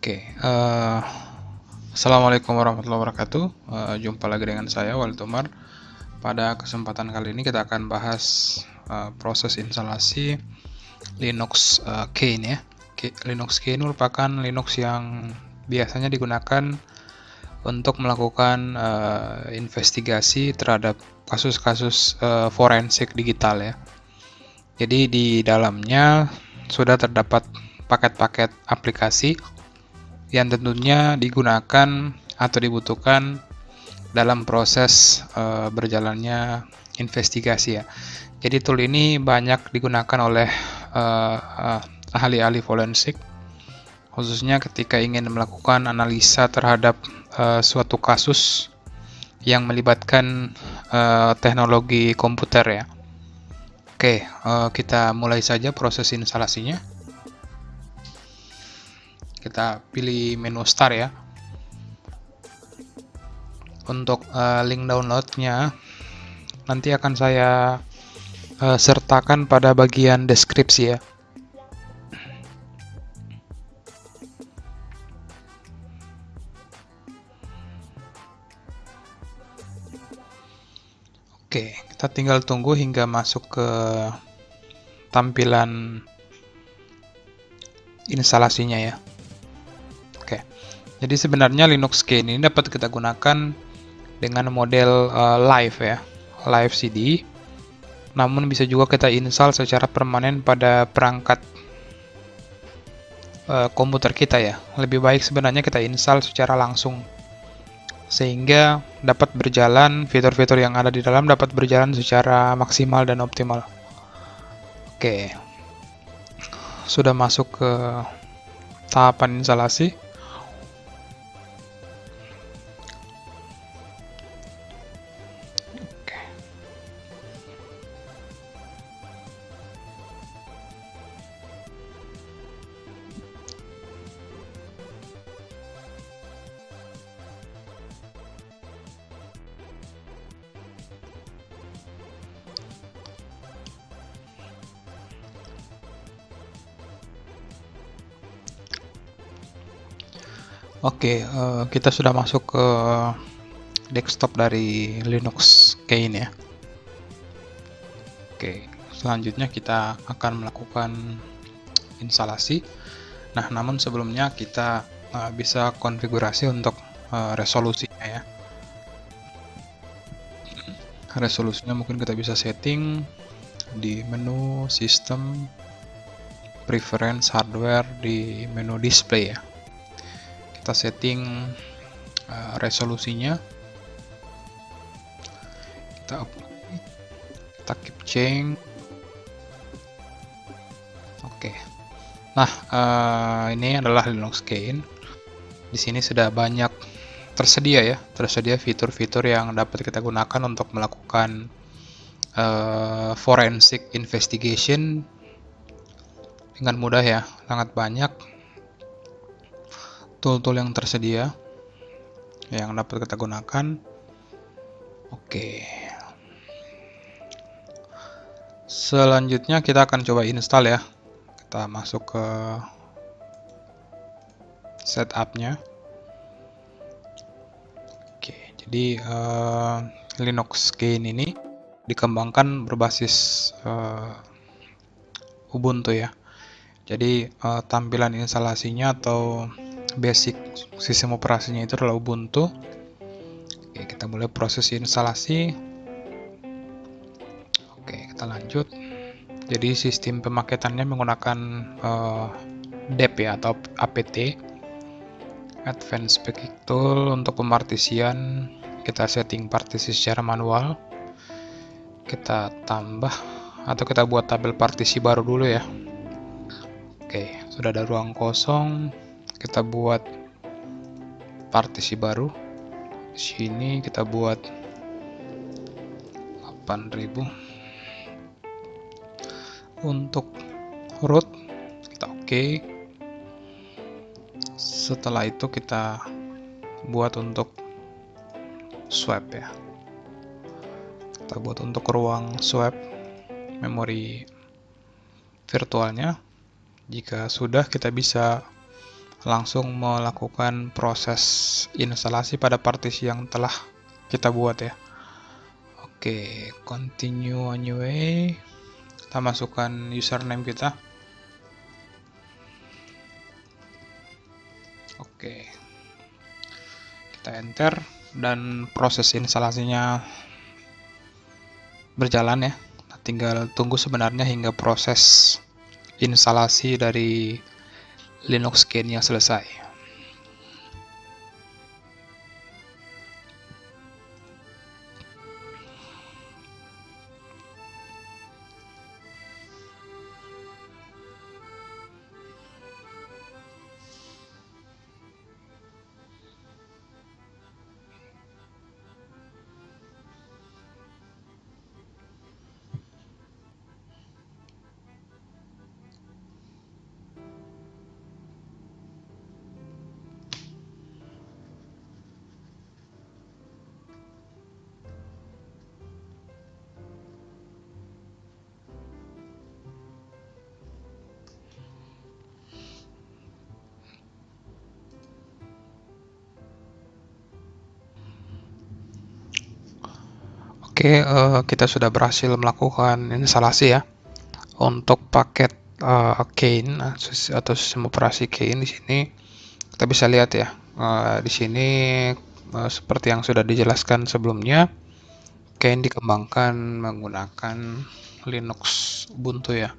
Oke, Assalamualaikum warahmatullahi wabarakatuh. Jumpa lagi dengan saya Walid Umar. Pada kesempatan kali ini kita akan bahas proses instalasi Linux Kane ya. Linux Kane merupakan Linux yang biasanya digunakan untuk melakukan investigasi terhadap kasus-kasus forensik digital ya. Jadi di dalamnya sudah terdapat paket-paket aplikasi yang tentunya digunakan atau dibutuhkan dalam proses berjalannya investigasi ya. Jadi tool ini banyak digunakan oleh ahli-ahli forensik, khususnya ketika ingin melakukan analisa terhadap suatu kasus yang melibatkan teknologi komputer ya. Oke, kita mulai saja proses instalasinya. Kita pilih menu Start ya. Untuk link downloadnya nanti akan saya sertakan pada bagian deskripsi ya. Oke, kita tinggal tunggu hingga masuk ke tampilan instalasinya ya. Oke, jadi sebenarnya Linux Kane ini dapat kita gunakan dengan model live ya, live CD. Namun bisa juga kita install secara permanen pada perangkat komputer kita ya. Lebih baik sebenarnya kita install secara langsung, sehingga dapat berjalan, fitur-fitur yang ada di dalam dapat berjalan secara maksimal dan optimal. Oke, sudah masuk ke tahapan instalasi. Oke, kita sudah masuk ke desktop dari Linux Kane ya. Oke, selanjutnya kita akan melakukan instalasi. Nah, namun sebelumnya kita bisa konfigurasi untuk resolusinya ya. Resolusinya mungkin kita bisa setting di menu System, Preference, Hardware, di menu Display ya. Kita setting resolusinya, kita keep change. Oke. Nah, ini adalah Linux Kane. Di sini sudah banyak tersedia fitur-fitur yang dapat kita gunakan untuk melakukan forensic investigation dengan mudah ya. Sangat banyak tool-tool yang tersedia yang dapat kita gunakan. Oke. Selanjutnya kita akan coba install ya. Kita masuk ke setup-nya. Oke, jadi Linux Kane ini dikembangkan berbasis Ubuntu ya. Jadi tampilan instalasinya atau basic sistem operasinya itu adalah Ubuntu. Oke, kita mulai proses instalasi. Oke, kita lanjut. Jadi sistem pemaketannya menggunakan DEP ya, atau APT, Advanced Packing Tool. Untuk pemartisian kita setting partisi secara manual. Kita tambah atau kita buat tabel partisi baru dulu ya. Oke, sudah ada ruang kosong. Kita buat partisi baru. Di sini kita buat 8000. Untuk root kita oke. Setelah itu kita buat untuk swap ya. Kita buat untuk ruang swap memori virtualnya. Jika sudah, kita bisa langsung melakukan proses instalasi pada partisi yang telah kita buat ya. Oke, continue on your way. Kita masukkan username kita. Oke, kita enter dan proses instalasinya berjalan ya. Tinggal tunggu sebenarnya hingga proses instalasi dari Linux Kane-nya selesai. Oke, kita sudah berhasil melakukan instalasi ya untuk paket Kane atau sistem operasi Kane. Di sini kita bisa lihat ya, di sini seperti yang sudah dijelaskan sebelumnya, Kane dikembangkan menggunakan Linux Ubuntu ya.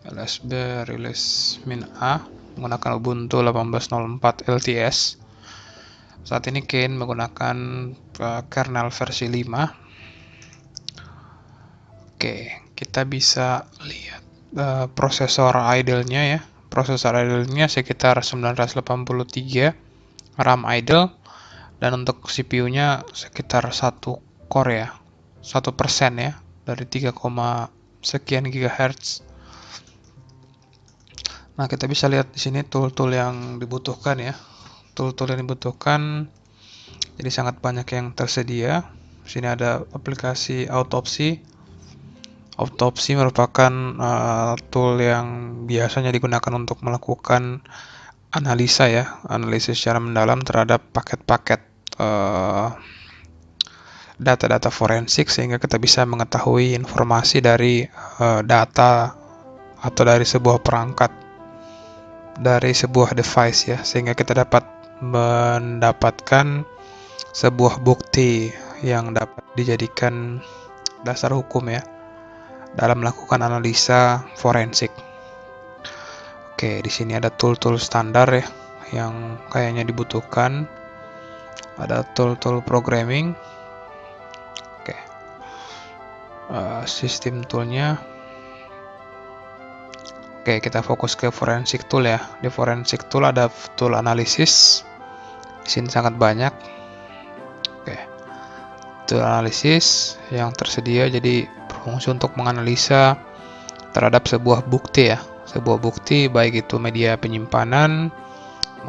lsb release -a menggunakan Ubuntu 18.04 LTS. Saat ini Kane menggunakan kernel versi 5. Oke, kita bisa lihat prosesor idle-nya ya. Prosesor idle-nya sekitar 983 RAM idle, dan untuk CPU-nya sekitar 1 core ya, 1% ya, dari 3, sekian GHz. Nah, kita bisa lihat di sini tool-tool yang dibutuhkan ya. Tool-tool yang dibutuhkan jadi sangat banyak yang tersedia. Di sini ada aplikasi autopsi. Autopsi merupakan tool yang biasanya digunakan untuk melakukan analisa ya, analisis secara mendalam terhadap paket-paket data-data forensik, sehingga kita bisa mengetahui informasi dari data atau dari sebuah perangkat, dari sebuah device ya, sehingga kita dapat mendapatkan sebuah bukti yang dapat dijadikan dasar hukum ya dalam melakukan analisa forensik. Oke, di sini ada tool-tool standar ya yang kayaknya dibutuhkan. Ada tool-tool programming. Oke, sistem toolnya. Oke, kita fokus ke forensic tool ya. Di forensic tool ada tool analisis. Di sini sangat banyak. Oke, tool analisis yang tersedia jadi berfungsi untuk menganalisa terhadap sebuah bukti ya. Sebuah bukti baik itu media penyimpanan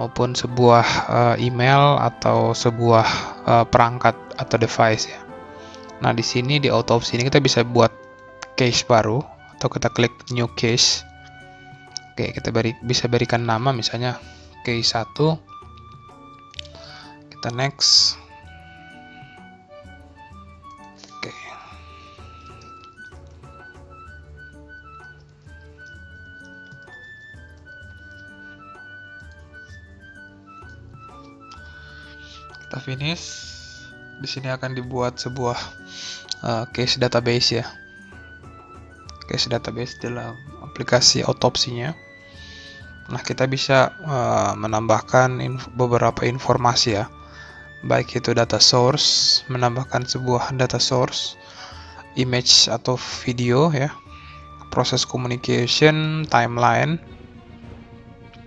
maupun sebuah email atau sebuah perangkat atau device ya. Nah, di sini di autopsi ini kita bisa buat case baru atau kita klik new case. Oke, kita bisa berikan nama misalnya case 1. Kita next. Oke. Kita finish. Di sini akan dibuat sebuah case database ya. Case database dalam aplikasi autopsinya. Nah, kita bisa menambahkan beberapa informasi ya. Baik itu data source, menambahkan sebuah data source, image atau video ya, proses communication, timeline.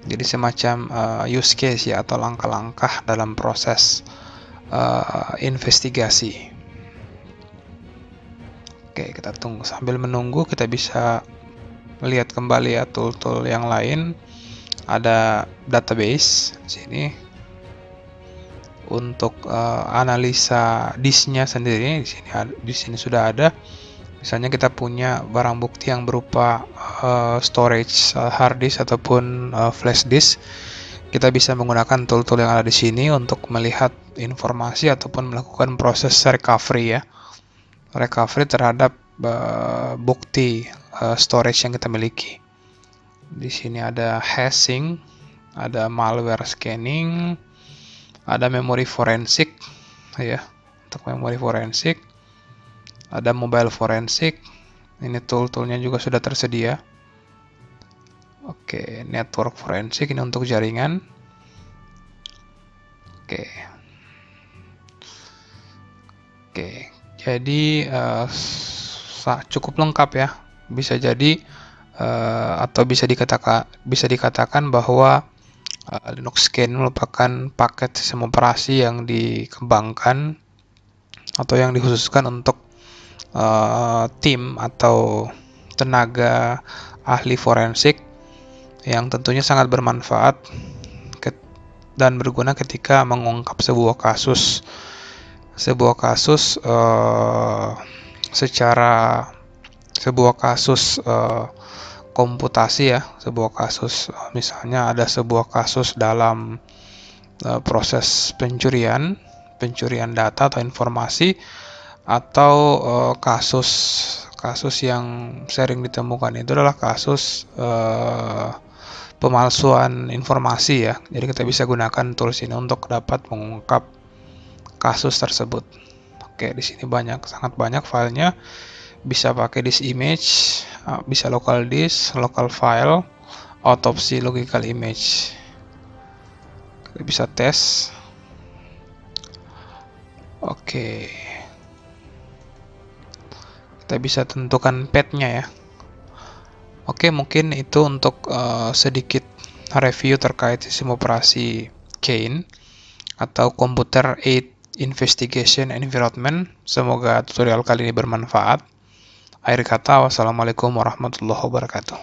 Jadi semacam use case ya atau langkah-langkah dalam proses investigasi. Oke, kita tunggu. Sambil menunggu kita bisa melihat kembali ya tool-tool yang lain. Ada database di sini untuk analisa disknya sendiri. Di sini sudah ada. Misalnya kita punya barang bukti yang berupa storage hard disk ataupun flash disk kita bisa menggunakan tool-tool yang ada di sini untuk melihat informasi ataupun melakukan proses recovery ya. Recovery terhadap bukti storage yang kita miliki. Di sini ada hashing, ada malware scanning, ada memori forensik ya. Untuk memori forensik, ada mobile forensik. Ini tool-toolnya juga sudah tersedia. Oke, network forensik ini untuk jaringan. Oke. Jadi cukup lengkap ya. Bisa jadi atau bisa dikatakan bahwa Linux Kane merupakan paket sistem operasi yang dikembangkan atau yang dikhususkan untuk tim atau tenaga ahli forensik yang tentunya sangat bermanfaat dan berguna ketika mengungkap sebuah kasus komputasi ya, sebuah kasus misalnya ada sebuah kasus dalam proses pencurian data atau informasi, atau kasus yang sering ditemukan itu adalah kasus pemalsuan informasi ya. Jadi kita bisa gunakan tools ini untuk dapat mengungkap kasus tersebut. Oke, di sini sangat banyak filenya. Bisa pakai disk image, bisa local disk, local file, autopsy logical image. Kita bisa tes. Oke. Kita bisa tentukan path-nya ya. Oke, mungkin itu untuk sedikit review terkait sistem operasi Kane atau Computer Aided Investigation Environment. Semoga tutorial kali ini bermanfaat. Akhir kata, wassalamualaikum warahmatullahi wabarakatuh.